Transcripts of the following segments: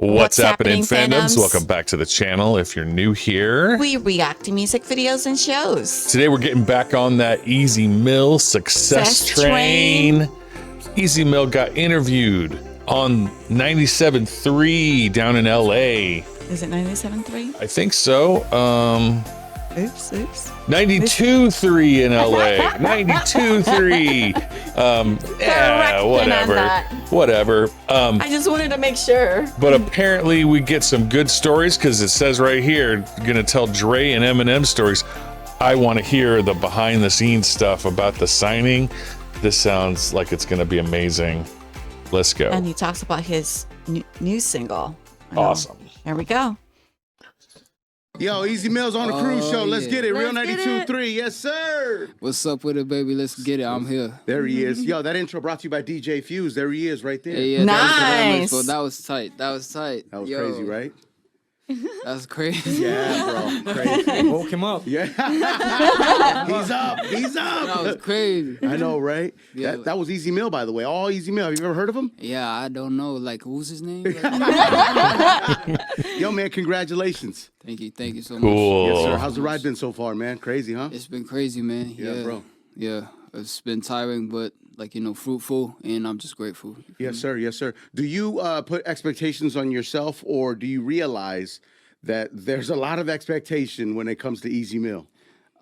What's happening, fandoms? Welcome back to the channel. If you're new here, we react to music videos and shows. Today we're getting back on that Easy Mill success train. Easy Mill got interviewed on 97.3 down in LA. Is it 97.3? I think so. Oops. 92.3 in LA. 92.3. Yeah, whatever. I just wanted to make sure. But apparently we get some good stories because it says right here, gonna tell Dre and Eminem stories. I want to hear the behind the scenes stuff about the signing. This sounds like it's gonna be amazing. Let's go. And he talks about his new single. Awesome. Here we go. Yo, Easy Mill's on the Cruz show. Let's get it. Real 92.3. Yes, sir. What's up with it, baby? Let's get it. I'm here. There he is. Yo, that intro brought to you by DJ Fuse. There he is right there. Yeah, nice. That was tight. That was crazy, right? That's crazy. Yeah, bro. Crazy. Woke him up. Yeah. He's up. That was crazy. I know, right? Yeah. That was Easy Mill, by the way. All Easy Mill. Have you ever heard of him? Yeah, I don't know. Like, who's his name? Yo, man, congratulations. Thank you so much. Cool. Yes, sir. How's the ride been so far, man? Crazy, huh? It's been crazy, man. Yeah, bro. Yeah, it's been tiring, but fruitful, and I'm just grateful. Yes, sir. Yes, sir. Do you put expectations on yourself, or do you realize that there's a lot of expectation when it comes to Easy Mill?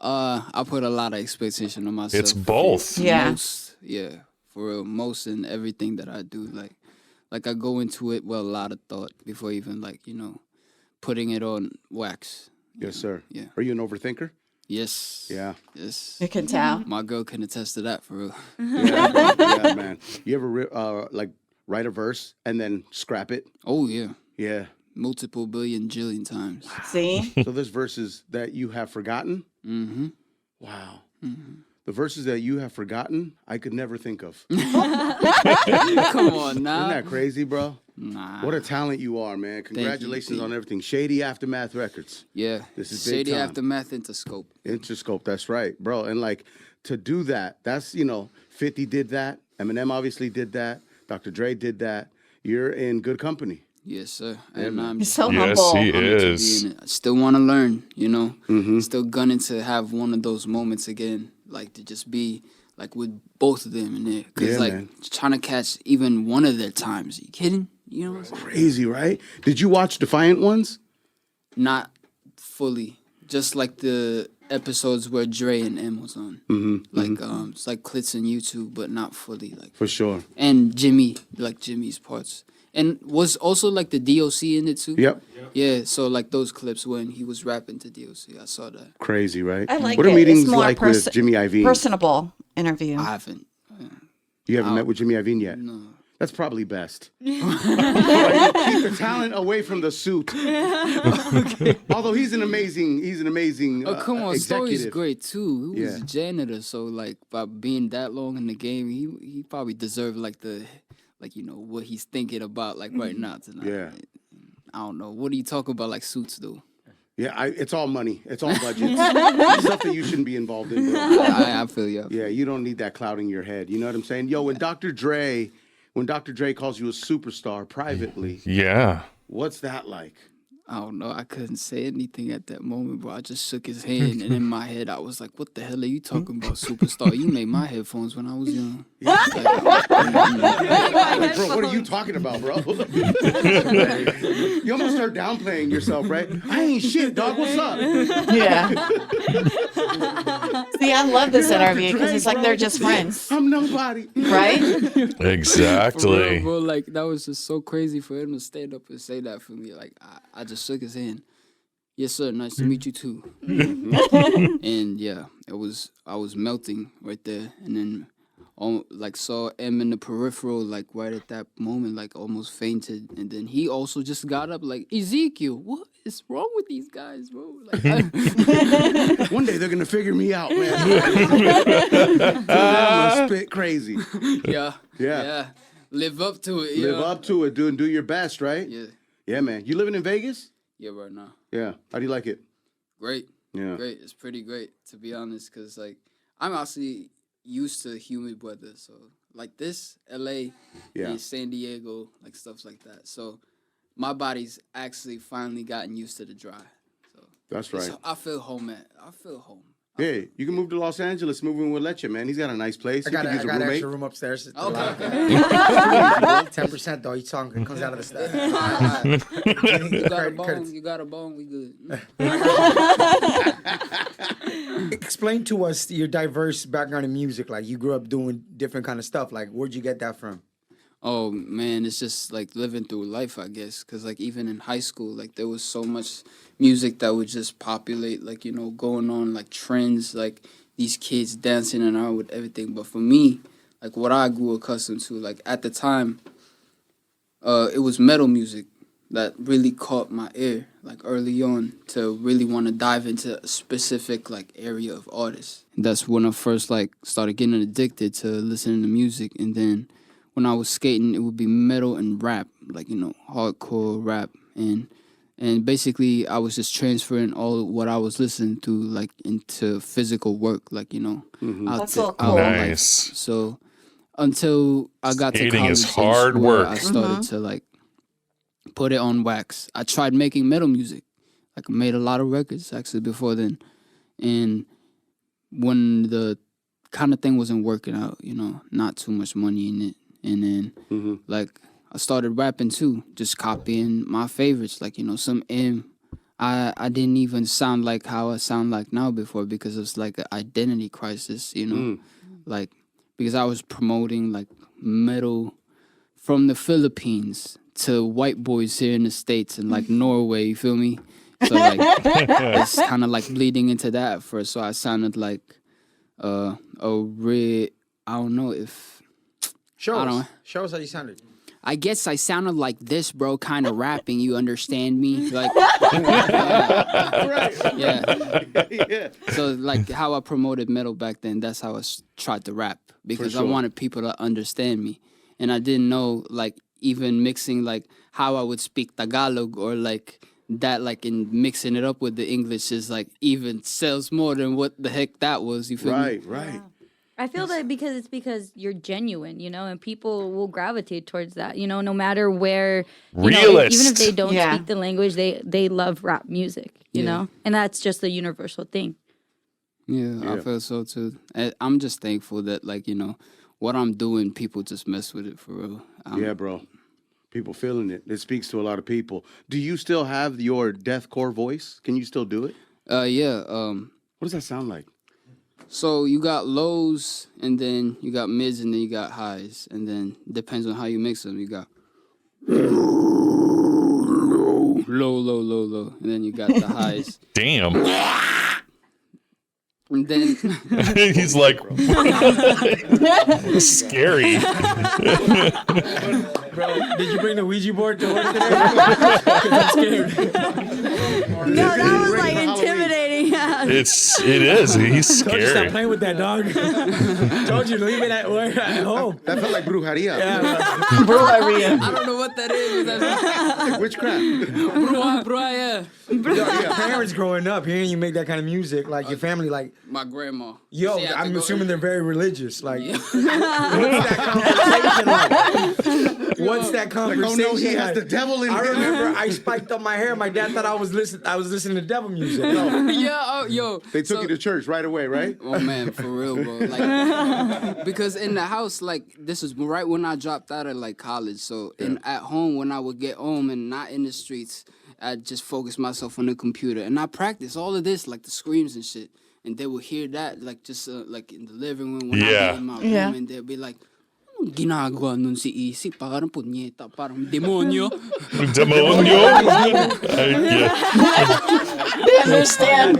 I put a lot of expectation on myself. It's both. Yeah. For real. Most in everything that I do. Like I go into it with a lot of thought before even putting it on wax. Yes, sir. Yeah. Are you an overthinker? Yes. Yeah. Yes. You can tell. My girl can attest to that, for real. Yeah, man. You ever write a verse and then scrap it? Oh, yeah. Yeah. Multiple billion jillion times. See? So there's verses that you have forgotten? Mm-hmm. Wow. Mm-hmm. The verses that you have forgotten, I could never think of. Come on now. Isn't that crazy, bro? Nah. What a talent you are, man. Congratulations on everything. Shady Aftermath Records. Yeah. This is big Shady time. Aftermath Interscope. Interscope, that's right, bro. And to do that, that's, 50 did that. Eminem obviously did that. Dr. Dre did that. You're in good company. Yes, sir. Yeah, And I'm He's so Yes, humble. he honored to be is. in it. I still want to learn, Mm-hmm. Still gunning to have one of those moments again, to just be with both of them in there. Because man. trying to catch even one of their times. Are you kidding? You know what I'm saying? Crazy, right? Did you watch Defiant Ones? Not fully. Just the episodes where Dre and M was on. Mm-hmm. It's like clips on YouTube, but not fully. For sure. And Jimmy's parts. And was also the DOC in it too. Yep. Yeah, so those clips when he was rapping to DOC, I saw that. Crazy, right? I like what it. are meetings It's more like with Jimmy Iovine? Personable interview. I haven't. You haven't met with Jimmy Iovine yet? No. That's probably best. Keep the talent away from the suit. Okay. Although he's an amazing Oh, come on, executive. Story's great too. He was Yeah. a janitor, so by being that long in the game, he probably deserved what he's thinking about right now tonight. Yeah. I don't know. What do you talk about suits though? Yeah, it's all money. It's all budgets. Stuff that you shouldn't be involved in, bro. I feel you. Yeah, you don't need that clouding your head. You know what I'm saying? Yo, when Dr. Dre calls you a superstar privately, Yeah. what's that like? I don't know. I couldn't say anything at that moment, bro. I just shook his hand, and in my head, I was like, "What the hell are you talking about, superstar? You made my headphones when I was young." Like, bro, what are you talking about, bro? You almost start downplaying yourself, right? I ain't shit, dog. What's up? Yeah. See, I love this interview because it's they're just friends. I'm nobody. Right? Exactly. For real, bro, that was just so crazy for him to stand up and say that for me. I just shook his hand. Yes, sir. Nice to meet you too. And yeah, I was melting right there, and then saw M in the peripheral right at that moment, almost fainted, and then he also just got up Ezekiel, what is wrong with these guys, bro? One day they're gonna figure me out, man. I'm gonna spit crazy. Yeah. Live up to it. Live up to it, dude, and do your best, right? Yeah. Yeah, man. You living in Vegas? Yeah, right now. Yeah. How do you like it? Great. Yeah. Great. It's pretty great, to be honest, because I'm actually used to humid weather, so this LA Yeah. and San Diego, stuff like that. So my body's actually finally gotten used to the dry. So That's right. I feel home I feel home. Hey, you can move to Los Angeles. Move in with Leche, man. He's got a nice place. I You got, could use I a got an roommate. extra room upstairs. Okay. 10% though. Each song comes out of the staff. You got a bone, we good. Explain to us your diverse background in music. Like you grew up doing different kind of stuff. Like where'd you get that from? Oh man, it's just like living through life, I guess. Cause like even in high school, like there was so much music that would just populate, like going on like trends, like these kids dancing around with everything. But for me, like what I grew accustomed to, like at the time, it was metal music that really caught my ear, like early on, to really want to dive into a specific like area of artists. That's when I first like started getting addicted to listening to music, and then when I was skating, it would be metal and rap, like hardcore rap, and basically I was just transferring all what I was listening to like into physical work, like That's so cool. Nice. So until I got Skating to college, is hard work. I started to like put it on wax. I tried making metal music, like I made a lot of records actually before then, and when the kind of thing wasn't working out, not too much money in it. And then, like, I started rapping too, just copying my favorites, like, some I didn't even sound like how I sound like now before because it's like an identity crisis, like, because I was promoting, like, metal from the Philippines to white boys here in the States and, like, Norway, you feel me? So, like, it's kind of, like, bleeding into that at first, so I sounded like I don't know if... Show I don't- us. Show us how you sounded. I guess I sounded like this, bro, kind of rapping. You understand me? Like, yeah. Yeah. So, like, how I promoted metal back then, that's how I tried to rap because I sure. wanted people to understand me. And I didn't know, like, even mixing, like, how I would speak Tagalog or, like, that, like, in mixing it up with the English is, like, even sells more than what the heck that was. You feel me? Right. I feel that because you're genuine, and people will gravitate towards that, no matter where, Realist. even if they don't Yeah. speak the language, they love rap music, you know, and that's just a universal thing. Yeah, I feel so too. I'm just thankful that, like, what I'm doing, people just mess with it for real. Yeah, bro. People feeling it. It speaks to a lot of people. Do you still have your deathcore voice? Can you still do it? Yeah. What does that sound like? So you got lows, and then you got mids, and then you got highs, and then depends on how you mix them. You got low, and then you got the highs, Damn. and then He's like, scary. Bro, did you bring the Ouija board to work today? 'Cause I'm scared. No, that was Ready like for Halloween. intimidating. Yeah. It is. He's Told you stop scary. playing with that dog. Told you leave it at home. That felt like brujeria. I don't know what that is. That's Witchcraft. yeah. Your parents growing up hearing you make that kind of music, like your family, like, My grandma. yo, She had to I'm go- assuming they're very religious. Like, what's that conversation like? What's that Like, conversation oh no, he has like? the devil in I him. remember I spiked up my hair. My dad thought I was listening to devil music. Yo. They took So- you to church right away, right? Oh man, for real, bro. Like, because in the house, like, this is right when I dropped out of like college. So at home, when I would get home and not in the streets, I just focus myself on the computer and I practice all of this, like the screams and shit. And they would hear that, like, just like in the living room when I Yeah. be in my room, Yeah. and they'll be like, "Anong ginagawa nun si Isip? Parang punyeta, parang demonyo." Demonio. Yeah. They understand.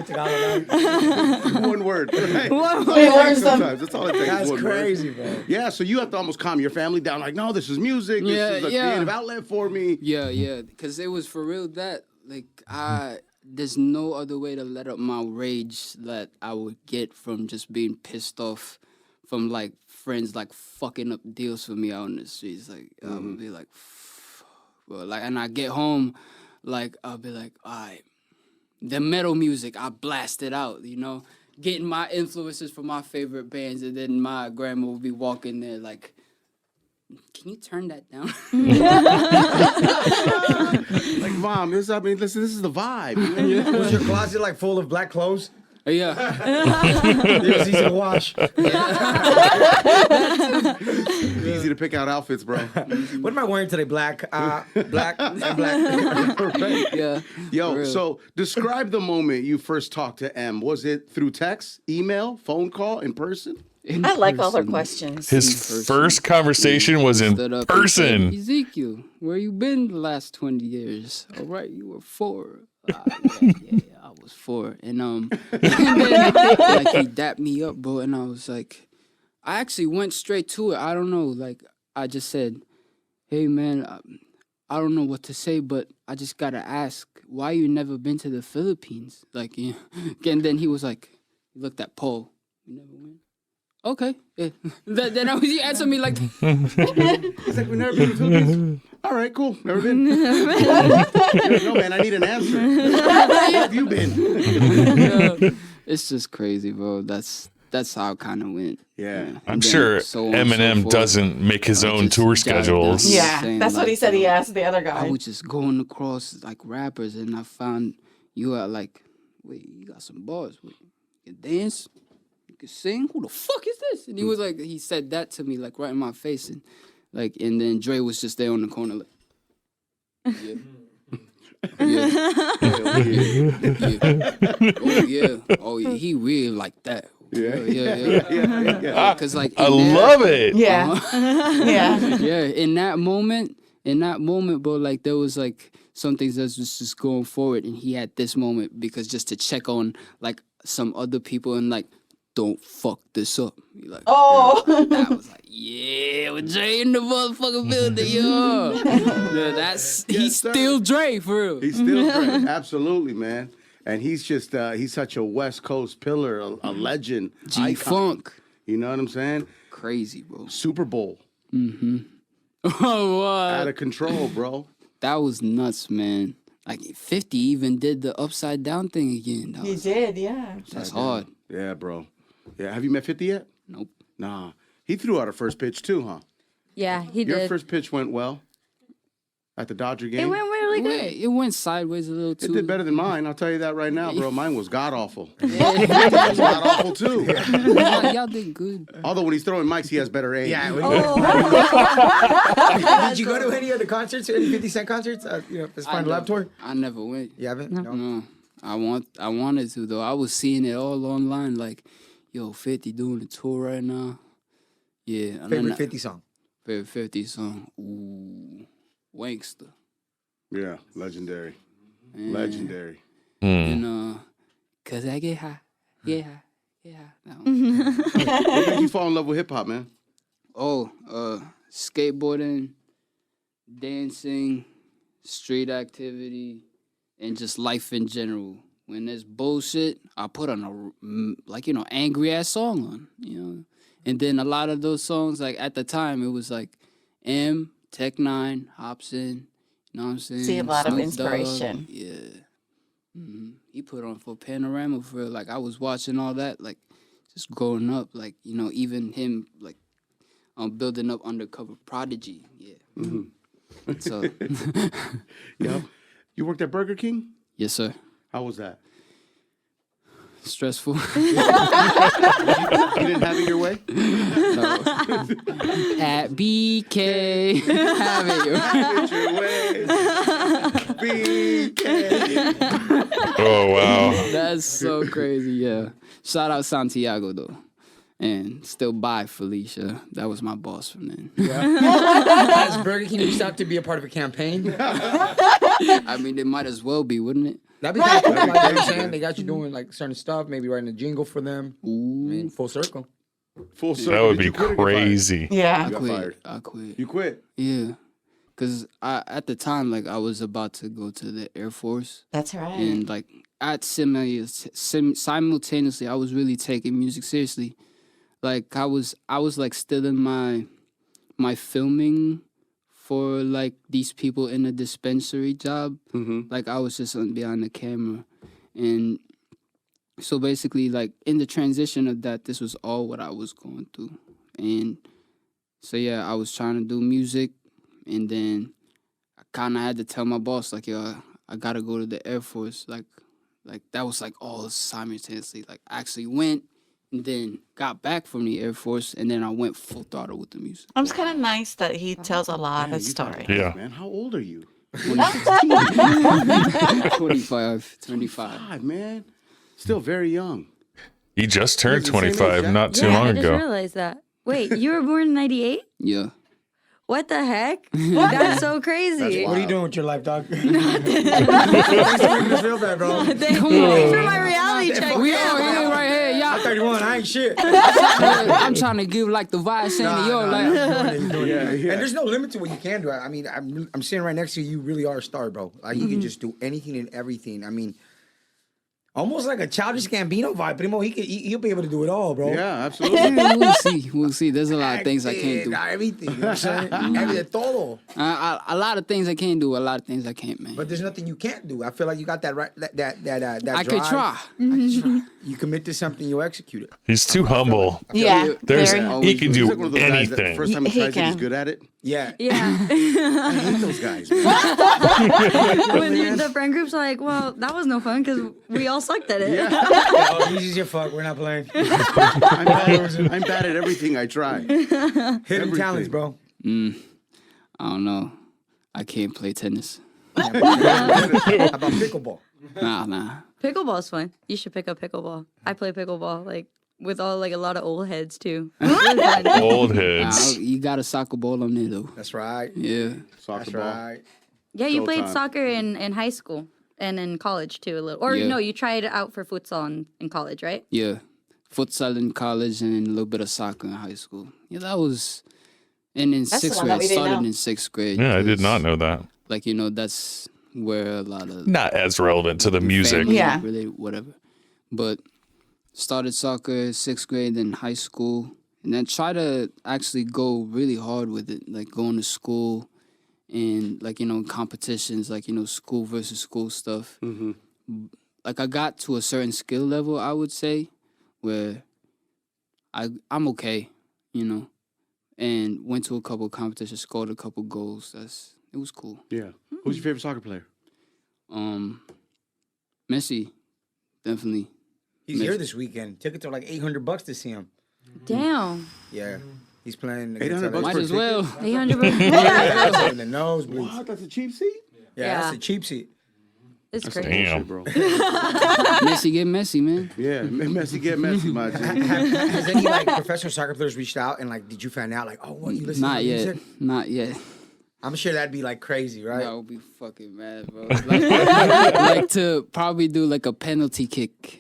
One word. Right? One That's all it word. takes sometimes. That's all it takes. That's one word. crazy, bro. Yeah, so you have to almost calm your family down. Like, no, this is music. This Yeah, is a yeah. creative outlet for me. Yeah, because it was for real that, like, there's no other way to let up my rage that I would get from just being pissed off from, like, friends, like, fucking up deals for me out in the streets. Like, I would be like, well, like, and I get home, like, I'll be like, all right, the metal music, I blast it out, getting my influences from my favorite bands, and then my grandma would be walking there, like, can you turn that down? Like, mom, listen, this is the vibe. Was your closet like full of black clothes? Yeah. It was easy to wash. Easy to pick out outfits, bro. What am I wearing today? Black, black, and black. Right. Yeah. Yo, For real. so describe the moment you first talked to M. Was it through text, email, phone call, in person? In I like all her person. questions. His person. first conversation was in Stood up and said, person. Ezekiel, where you been the last 20 years? All right, you were 4. Yeah, I was 4. And and then, like he dapped me up, bro, and I was like, I actually went straight to it. I don't know, like I just said, hey man, I don't know what to say, but I just gotta ask, why you never been to the Philippines? Like, yeah. And then he was like, he looked at Paul, you never went. Okay. Yeah. Then he answered me like, He's like, we never been to the Philippines. All right, cool. Never been. No, man, I need an answer. Where have you been? yeah. It's just crazy, bro. That's how it kind of went. Yeah. And I'm then sure so on and so Eminem forth. doesn't make his own just tour jotted down. schedules. Yeah, Saying, that's what he like, said he asked the other I guy. was just going across like rappers, and I found you are like, wait, you got some bars. Wait, you can dance, you can sing. Who the fuck is this? And he was like, he said that to me like right in my face, and then Dre was just there on the corner like, yeah. Oh yeah, he really like that. Yeah. Cause like I love it. Yeah. Yeah. yeah, in that moment, bro, like there was like some things that was just going forward, and he had this moment because just to check on like some other people and like, don't fuck this up. He like, Oh. I was like, yeah, with Dre in the motherfucking building, yo. Yeah, he's still Dre for real. He's still Dre. Absolutely, man. And he's just, he's such a West Coast pillar, a legend. G icon. Funk, You know what I'm saying? crazy, bro. Super Bowl. Oh, what? Out of control, bro. That was nuts, man. Like 50 even did the upside down thing again. He did, yeah. That's hard. Yeah, bro. Yeah. Have you met 50 yet? Nope. Nah. He threw out a first pitch too, huh? Yeah, he Your did. first pitch went well at the Dodger game. It went really good. It went sideways a little too. It did better than mine. I'll tell you that right now, bro. Mine was god awful. Mine was god awful too. Y'all did good. Although when he's throwing mics, he has better aim. Yeah. Oh. Did you go to any of the concerts, any 50 Cent concerts? His Final Lap tour? I never went. You haven't? No. I wanted to though. I was seeing it all online. Like, yo, 50 doing a tour right now. Yeah. And Favorite then 50 song? Favorite 50 song. Ooh, Wankster. Yeah, legendary. And, Legendary. And cause I get high. That one. What made you fall in love with hip hop, man? Oh, skateboarding, dancing, street activity, and just life in general. When there's bullshit, I put on a angry ass song on, And then a lot of those songs, like at the time, it was like M, Tech Nine, Hobson, you know what I'm saying? See, a lot of Snoop inspiration. Dogg, yeah. He put on for Panorama for real. Like I was watching all that, like just growing up, like even him, like building up Undercover Prodigy, yeah. So, Yo, you worked at Burger King? yes, sir. How was that? Stressful. You didn't have it your way? At BK, have it your BK. Oh, wow. That's so crazy, yeah. Shout out Santiago though. And still by Felicia. That was my boss from then. Has Burger King reached out to be a part of a campaign? I mean, it might as well be, wouldn't it? That'd be kind of cool. Like, you know what I'm saying? They got you doing like certain stuff, maybe writing a jingle for them. I mean, full circle. Full circle. That would Did be you quit or get fired? crazy. Yeah. got fired. I quit. You quit? Yeah. Because at the time, like, I was about to go to the Air Force. That's right. And, like, simultaneously, I was really taking music seriously. Like, I was like, still in my filming for, like, these people in a dispensary job. Mm-hmm. Like, I was just behind the camera. And so, basically, like, in the transition of that, this was all what I was going through. And So yeah, I was trying to do music, and then I kind of had to tell my boss like, yo, I gotta go to the Air Force. Like that was like all simultaneously. Like I actually went, and then got back from the Air Force, and then I went full throttle with the music. It's kind of nice that he tells a lot Man, of you got stories. it, Yeah. man. How old are you? 25. 5, man. Still very young. He just turned He's the same age, 25 Jack. not too Yeah, long I just ago. realized that. Wait, you were born in 98? Yeah. What the heck? That's so crazy. What are you doing with your life, dog? Thanks for making us feel bad, bro. Thanks for my reality check. We all here right here, I'm y'all. 31. I ain't shit. I'm trying to give like the vibe saying, yo, like. You're doing it. And there's no limit to what you can do. I mean, I'm sitting right next to you. You really are a star, bro. Like you can just do anything and everything. I mean, almost like a childish Gambino vibe. Primo, he'll be able to do it all, bro. Yeah, absolutely. Yeah, we'll see. We'll see. There's a lot of things I can't do. Everything. You know what I'm saying? Everything, todo. A lot of things I can't do. A lot of things I can't, man. But there's nothing you can't do. I feel like you got that right. That I could drive. try. You commit to something, you execute it. He's too humble. Yeah, There's very. he can He's do like one of those guys that the anything. first time he He tries it, he's can. good at it. Yeah. Yeah. I hate those guys, man. When the friend group's like, well, that was no fun because we all sucked at it. Oh, easy as your fuck. We're not playing. I'm bad at everything I try. Hidden talents, bro. I don't know. I can't play tennis. How about pickleball? Nah. Pickleball's fun. You should pick up pickleball. I play pickleball like with a lot of old heads too. It's really fun. Old Nah, heads. you got a soccer ball on there though. That's right. Yeah. Soccer That's ball. right. Yeah, you Go played time. soccer in high school and in college too a little. Or Yeah. no, you tried it out for futsal in college, right? Yeah. Futsal in college and a little bit of soccer in high school. Yeah, that was. And in That's sixth the one that grade, we didn't started know. in sixth grade. Yeah, I did 'cause, not know that. Like, that's where a lot of. Not as relevant to the music. family Yeah. related, whatever. But started soccer sixth grade, then high school, and then try to actually go really hard with it, like going to school and like competitions, like school versus school stuff. Mm-hmm. Like I got to a certain skill level, I would say, where I'm okay, and went to a couple of competitions, scored a couple goals. It was cool. Yeah. Who's your favorite soccer player? Messi, definitely. He's here this weekend. Tickets are like $800 to see him. Damn. Yeah. He's playing. $800 Might for a as well. 800 in the nosebleeds. What? That's a cheap seat? Yeah, that's Yeah. a cheap seat. It's crazy. Damn. Bullshit, bro. Messi get Messi, man. Yeah, Messi get Messi, my G. Has any like professional soccer players reached out and like, did you find out like, oh, what you listen Not to yet. music? Not yet. I'm sure that'd be like crazy, right? I would be fucking mad, bro. Like to probably do like a penalty kick.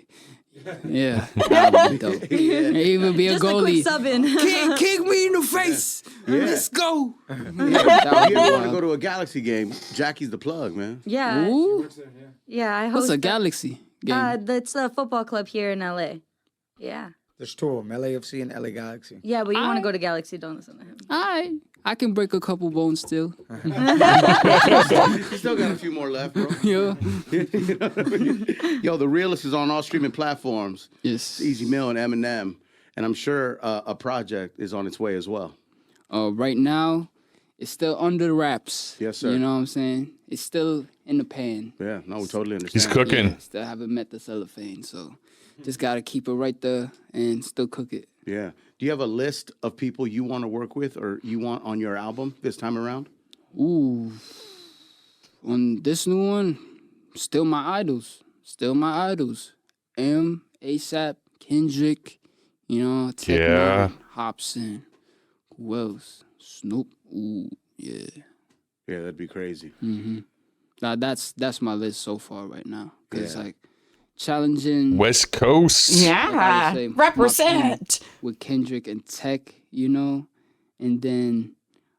Yeah, that would be dope. He would be a Just a quick goalie. sub in. Kick me in the face. Let's go. If That you would be ever want to wild. go to a Galaxy game, Jackie's the plug, man. Yeah. Ooh, Yeah, I host what's a that. Galaxy game? That's a football club here in LA. Yeah. There's two of them, LAFC and LA Galaxy. Yeah, but you want to go to Galaxy, don't listen to him. Alright, I can break a couple bones still. You still got a few more left, bro. Yeah. Yo, The Realist is on all streaming platforms. Yes. Easy Mill and Eminem. And I'm sure a project is on its way as well. Right now, it's still under the wraps. Yes, sir. You know what I'm saying? It's still in the pan. Yeah, no, we totally understand. He's cooking. Yeah, still haven't met the cellophane, so just gotta keep it right there and still cook it. Yeah. Do you have a list of people you want to work with or you want on your album this time around? Ooh, on this new one, still my idols. ASAP, Kendrick, Tech Yeah. Nine, Hobson. Who else? Snoop. Ooh, yeah. Yeah, that'd be crazy. Now that's my list so far right now. Cause Yeah. like challenging. West Coast. Yeah. say, my Represent. with Kendrick and Tech, and then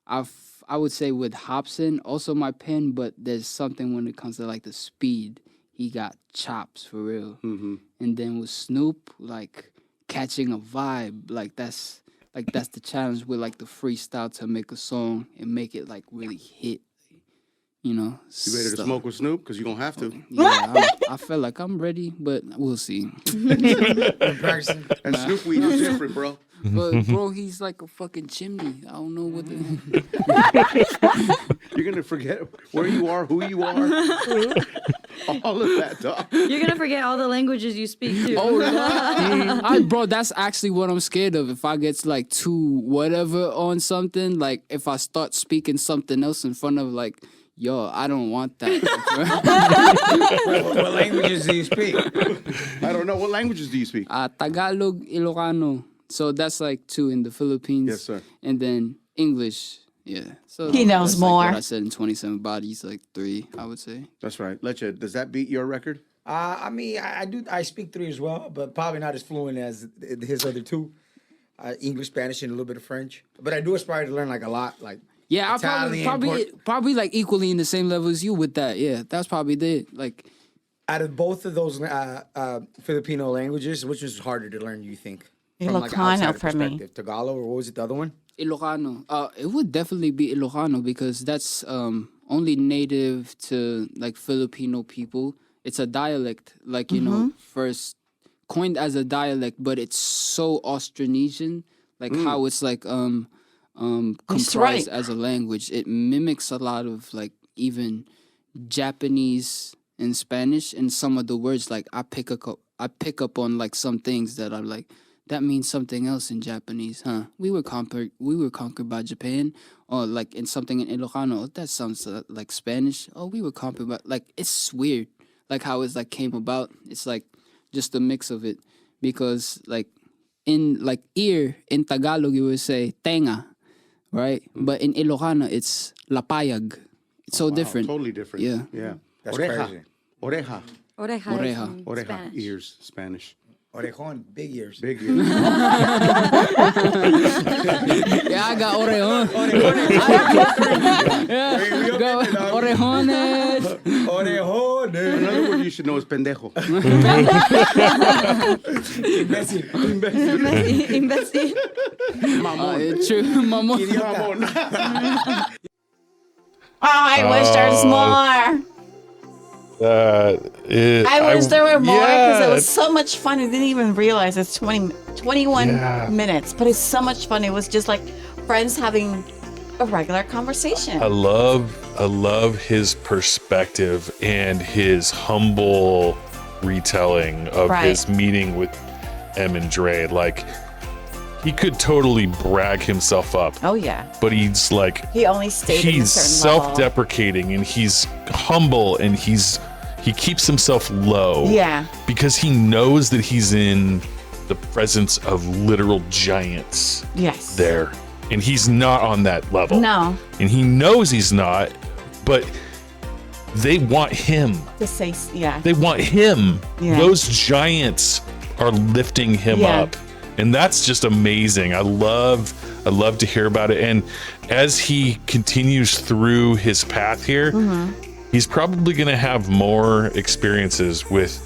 I would say with Hobson, also my pen, but there's something when it comes to like the speed, he got chops for real. Mm-hmm. And then with Snoop, like catching a vibe, like that's the challenge with like the freestyle to make a song and make it like really hit. you know. You ready to stuff. smoke with Snoop? Because you're going to have to. Yeah, I feel like I'm ready, but we'll see. Practicing. And Snoop weed is different, bro. But bro, he's like a fucking chimney. I don't know what the. You're going to forget where you are, who you are. All of that, dog. You're gonna forget all the languages you speak too. Bro, that's actually what I'm scared of. If I get like too whatever on something, like if I start speaking something else in front of like, yo, I don't want that. What languages do you speak? I don't know. What languages do you speak? Tagalog, Ilocano. So that's like 2 in the Philippines. Yes, sir. And then English. Yeah. So He knows that's like more. what I said in 27 bodies, like 3, I would say. That's right. Leche, does that beat your record? I mean, I do. I speak 3 as well, but probably not as fluent as his other 2. English, Spanish, and a little bit of French. But I do aspire to learn like a lot, like Yeah, I Italian, probably like equally in the same level as you with that. Yeah, that's probably it. Like, out of both of those Filipino languages, which is harder to learn? You think? From like Ilocano outsider for me. perspective, Tagalog, or what was it, the other one? Ilocano. It would definitely be Ilocano because that's only native to like Filipino people. It's a dialect, like you know, first coined as a dialect, but it's so Austronesian, like how it's like comprised right. as a language. It mimics a lot of like even Japanese and Spanish, and some of the words like I pick up on like some things that are like. That means something else in Japanese, huh? We were conquered by Japan, or like in something in Ilocano. That sounds like Spanish. Oh, we were conquered by like it's weird, like how it's like came about. It's like just a mix of it, because like in like ear in Tagalog you would say tenga, right? But in Ilocano it's lapayag. It's so different. Totally different. Yeah. Yeah. That's Oreja. crazy. Oreja. Oreja. Oreja. in Oreja. Spanish. Ears. Spanish. Orejon, big ears. Big ears. Yeah, I got orejon. Yeah, got orejones. Orejones. Another word you should know is pendejo. Imbécil. Imbécil. It's true, mamon. Oh, I wish there's more. I wish there were more because it was so much fun. I didn't even realize it's 21 minutes, but it's so much fun. It was just like friends having a regular conversation. I love his perspective and his humble retelling of his meeting with Em and Dre. Like, he could totally brag himself up. Oh yeah, But he's like, he only stayed. he's in a certain level. self-deprecating and he's humble and he keeps himself low. Yeah. Because he knows that he's in the presence of literal giants Yes. there. And he's not on that level. No. And he knows he's not, but they want him. To say yeah. They want him. Yeah. Those giants are lifting him Yeah. up. And that's just amazing. I love to hear about it. And as he continues through his path here, he's probably going to have more experiences with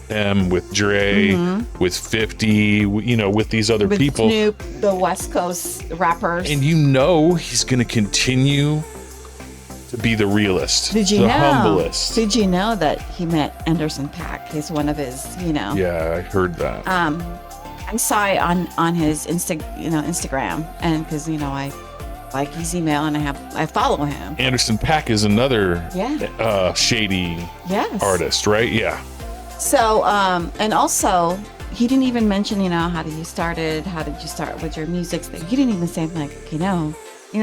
them, with Dre, with 50, you know, with these other With people. Snoop, the West Coast rappers. And you know he's going to continue to be the realest, Did you the know? humblest. Did you know that he met Anderson .Paak? He's one of his, you know. Yeah, I heard that. I saw it on his Instagram, and because I like his email and I follow him. Anderson .Paak is another shady Yes. artist, right? Yeah. So, and also, he didn't even mention, how did you started? How did you start with your music thing? He didn't even say like,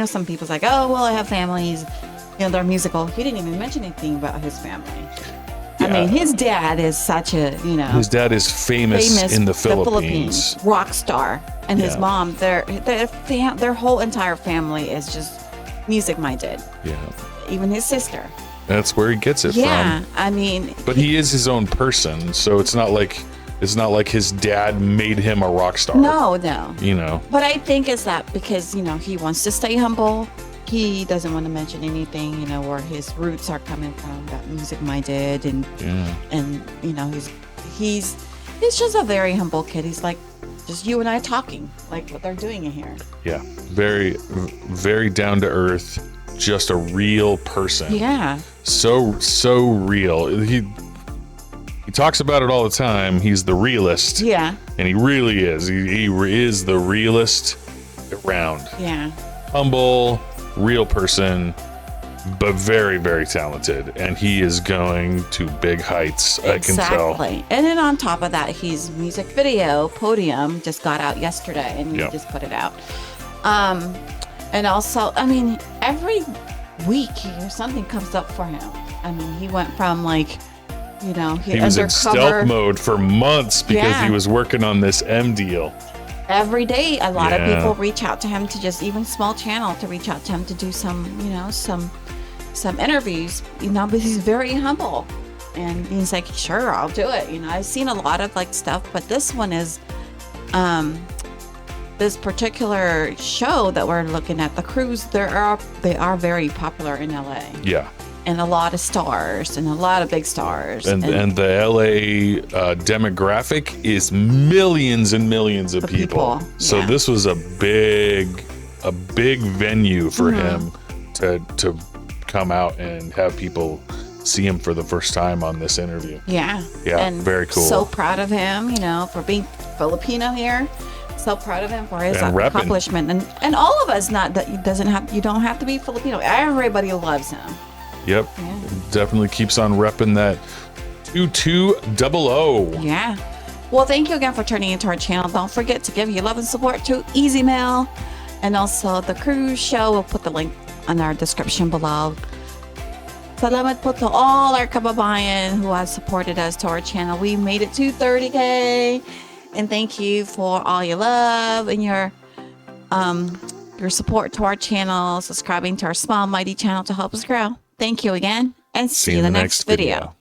some people's like, oh, well, I have families, they're musical. He didn't even mention anything about his family. I mean, his dad is such a, His dad is famous in the Philippines. rock star, and his Yeah. mom, their whole entire family is just music minded. Yeah. Even his sister. That's where he gets it Yeah, from. I mean, But he is his own person, so it's not like his dad made him a rock star. no. But I think it's that because, he wants to stay humble. He doesn't want to mention anything, where his roots are coming from, that music minded, and he's just a very humble kid. He's like just you and I talking, like what they're doing in here. Yeah. Very, very down to earth. just a real person. Yeah. So real. He talks about it all the time. He's the realist. Yeah. And he really is. He is the realest around. Yeah. Humble, real person, but very, very talented. And he is going to big heights, I can tell. Exactly. And then on top of that, his music video, Podium, just got out yesterday and he just put it out. And also, I mean, every week something comes up for him. I mean, he went from like, you know, he was in stealth mode for months because he was working on this M deal. Every day, a lot of people reach out to him to just, even small channel, to reach out to him to do some, you know, some interviews, you know, but he's very humble. And he's like, sure, I'll do it. You know, I've seen a lot of like stuff, but this one is, this particular show that we're looking at, the Cruz, they are very popular in LA. Yeah. And a lot of stars and a lot of big stars. And the LA demographic is millions and millions of people. So this was a big venue for him to come out and have people see him for the first time on this interview. Yeah. Yeah. And very cool. So proud of him, you know, for being Filipino here. So proud of him for his accomplishment. And all of us, not that you don't have to be Filipino. Everybody loves him. Yep. Yeah. Definitely keeps on repping that 2200. Yeah. Well, thank you again for turning into our channel. Don't forget to give your love and support to Easy Mail and also the Cruz show. We'll put the link in our description below. Salamat po to all our kababayan who have supported us to our channel. We made it to 30K. And thank you for all your love and your support to our channel, subscribing to our small mighty channel to help us grow. Thank you again, and see you in the next video.